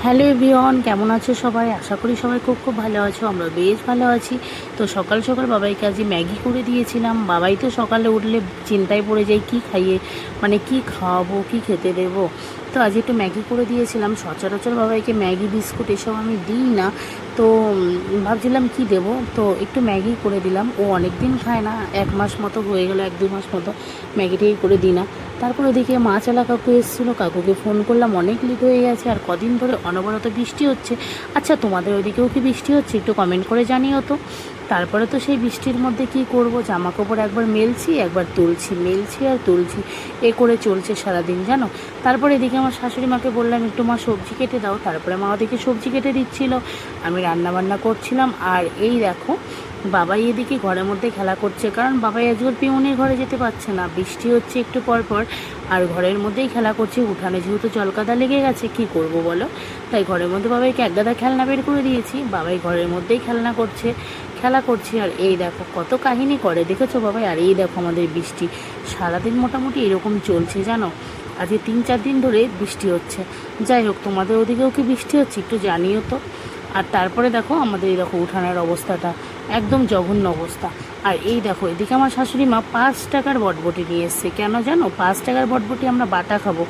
Hello everyone, কেমন আছো সবাই? আশা করি সবাই খুব খুব ভালো আছো। আমরা বেশ ভালো আছি। তো সকাল সকাল বাবাইকে আজ ম্যাগি করে দিয়েছিলাম। বাবাই তো সকালে উঠলে চিন্তায় পড়ে যায় কি খাইয়ে, মানে কি খাওয়াবো, কি খেতে দেবো। তো আজ একটু ম্যাগি করে দিয়েছিলাম। সচরাচর বাবাইকে ম্যাগি বিস্কুট এসব আমি দিই না। তো ভাবছিলাম কি দেব, তো একটু ম্যাগি করে দিলাম। ও অনেক দিন খায় না, 1 মাস মতো হয়ে গেল, 1-2 মাস মতো ম্যাগিটাই করে দিই না। তারপরে ওদিকে মাছওয়ালা কাকু এসেছিলো, কাকুকে ফোন করলাম, অনেক লেট হয়ে গেছে আর কদিন ধরে অনবরত বৃষ্টি হচ্ছে। আচ্ছা, তোমাদের ওদিকেও কি বৃষ্টি হচ্ছে? একটু কমেন্ট করে জানিও তো। তারপরে তো সেই বৃষ্টির মধ্যে কি করব, জামা কাপড় একবার মেলছি একবার তুলছি, মেলছি আর তুলছি, এ করে চলছে সারাদিন জানো। তারপরে এদিকে আমার শাশুড়ি মাকে বললাম একটু মা সবজি কেটে দাও। তারপরে মা ওদিকে সবজি কেটে দিচ্ছিল, আমি রান্নাবান্না করছিলাম। আর এই দেখো বাবাই এদিকে ঘরের মধ্যে খেলা করছে, কারণ বাবাই আজকাল পিউনির ঘরে যেতে পারছে না, বৃষ্টি হচ্ছে একটু পরপর। আর ঘরের মধ্যেই খেলা করছে, উঠানে যেহেতু জলকাদা লেগে গেছে, কি করব বলো। তাই ঘরের মধ্যে বাবাইকে একগাদা খেলনা বের করে দিয়েছি, বাবাই ঘরের মধ্যেই খেলা করছে। আর এই দেখো কত কাহিনী করে, দেখেছো বাবাই? আর এই দেখো আমাদের বৃষ্টি সারাদিন মোটামুটি এরকম চলছে জানো। আজকে 3-4 দিন ধরে বৃষ্টি হচ্ছে। যাই হোক, তোমাদের ওদিকেও কি বৃষ্টি হচ্ছে একটু জানিও তো। আর তারপরে দেখো আমাদের এই দেখো উঠানের অবস্থাটা একদম জঘন্য অবস্থা। আর এই দেখো এদিকে আমার শাশুড়ি মা 5 টাকার বটবটি নিয়ে এসছে। কেন জানো? 5 টাকার বটবটি আমরা বাটা খাবো।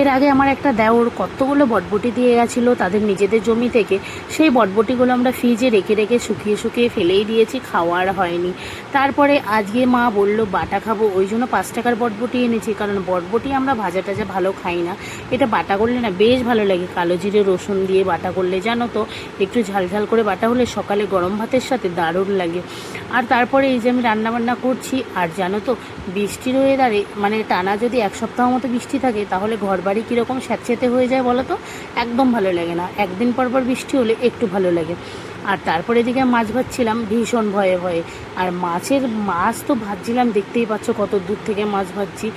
এর আগে আমার একটা দেওর কতগুলো বটবটি দিয়ে গেছিলো তাদের নিজেদের জমি থেকে। সেই বটবটিগুলো আমরা ফ্রিজে রেখে রেখে শুকিয়ে শুকিয়ে ফেলেই দিয়েছি, খাওয়ার হয়নি। তারপরে আজকে মা বললো বাটা খাবো, ওই জন্য 5 টাকার বটবটি এনেছি। কারণ বটবটি আমরা ভাজা টাজা ভালো খাই না, এটা বাটা করলে না বেশ ভালো লাগে। কালো জিরে রসুন দিয়ে বাটা করলে জানো তো, একটু ঝাল ঝাল করে বাটা হলে সকালে গরম ভাতের সাথে দারুণ লাগে। আর তারপরে এই যে আমি রান্নাবান্না করছি। আর জানো তো বৃষ্টির ওয়েদারে মানে টানা যদি 1 সপ্তাহ মতো বৃষ্টি থাকে, তাহলে ঘরবাড়ি কীরকম স্যাঁতস্যাঁতে হয়ে যায় বলো তো। একদম ভালো লাগে না, একদিন পর পর বৃষ্টি হলে একটু ভালো লাগে। আর তারপরে এদিকে মাছ ভাজছিলাম ভীষণ ভয়ে ভয়ে। আর মাছ তো ভাজছিলাম, দেখতেই পাচ্ছ কত দূর থেকে মাছ ভাজছি।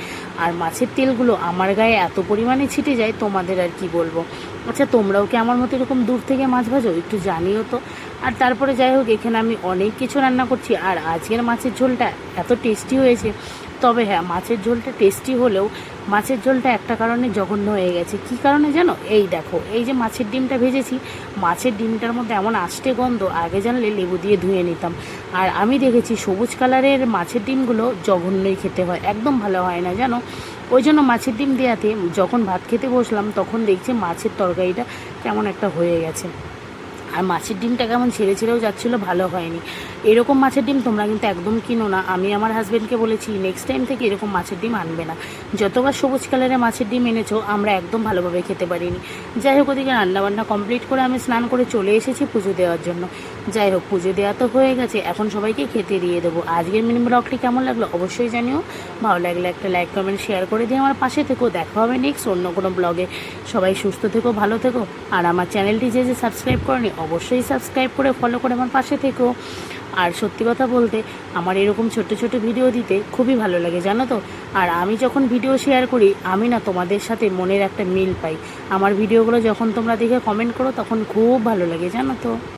আর মাছের তেলগুলো আমার গায়ে এত পরিমাণে ছিটে যায়, তোমাদের আর কি বলবো। আচ্ছা, তোমরাও কি আমার মতো এরকম দূর থেকে মাছ ভাজো? একটু জানিও তো। আর তারপরে যাই হোক, এখানে আমি অনেক কিছু রান্না করছি। আর আজকের মাছের ঝোলটা এত টেস্টি হয়েছে। তবে হ্যাঁ, মাছের ঝোলটা টেস্টি হলেও মাছের ঝোলটা একটা কারণে জঘন্য হয়ে গেছে। কী কারণে জানো? এই দেখো, এই যে মাছের ডিমটা ভেজেছি, মাছের ডিমটার মধ্যে এমন আষ্টে গন্ধ, আগে জানলে লেবু দিয়ে ধুয়ে নিতাম। আর আমি দেখেছি সবুজ কালারের মাছের ডিমগুলো জঘন্যই খেতে হয়, একদম ভালো হয় না জানো। ওই জন্য মাছের ডিম দেওয়াতে যখন ভাত খেতে বসলাম, তখন দেখছি মাছের তরকারিটা কেমন একটা হয়ে গেছে। আর মাছের ডিমটা কেমন ছেড়ে ছেড়েও যাচ্ছিলো, ভালো হয়নি। এরকম মাছের ডিম তোমরা কিন্তু একদম কিনো না। আমি আমার হাজব্যান্ডকে বলেছি নেক্সট টাইম থেকে এরকম মাছের ডিম আনবে না। যতবার সবুজ কালারের মাছের ডিম এনেছো, আমরা একদম ভালোভাবে খেতে পারিনি। যাই হোক, ওদিকে রান্নাবান্না কমপ্লিট করে আমি স্নান করে চলে এসেছি পুজো দেওয়ার জন্য। যাই হোক, পুজো দেওয়া তো হয়ে গেছে, এখন সবাইকে খেতে দিয়ে দেবো। আজকের মিনি ব্লগটি কেমন লাগলো অবশ্যই জানিও। ভালো লাগলে একটা লাইক কমেন্ট শেয়ার করে দিয়ে আমার পাশে থেকো। দেখা হবে নেক্সট অন্য কোনো ব্লগে। সবাই সুস্থ থেকো, ভালো থেকো। আর আমার চ্যানেলটি যে সাবস্ক্রাইব করনি, অবশ্যই সাবস্ক্রাইব করে ফলো করে আমার পাশে থেকো। আর সত্যি কথা বলতে, আমার এরকম ছোট ছোট ভিডিও দিতে খুবই ভালো লাগে জানো তো। আর আমি যখন ভিডিও শেয়ার করি, আমি না তোমাদের সাথে মনের একটা মিল পাই। আমার ভিডিওগুলো যখন তোমরা দেখে কমেন্ট করো, তখন খুব ভালো লাগে জানো তো।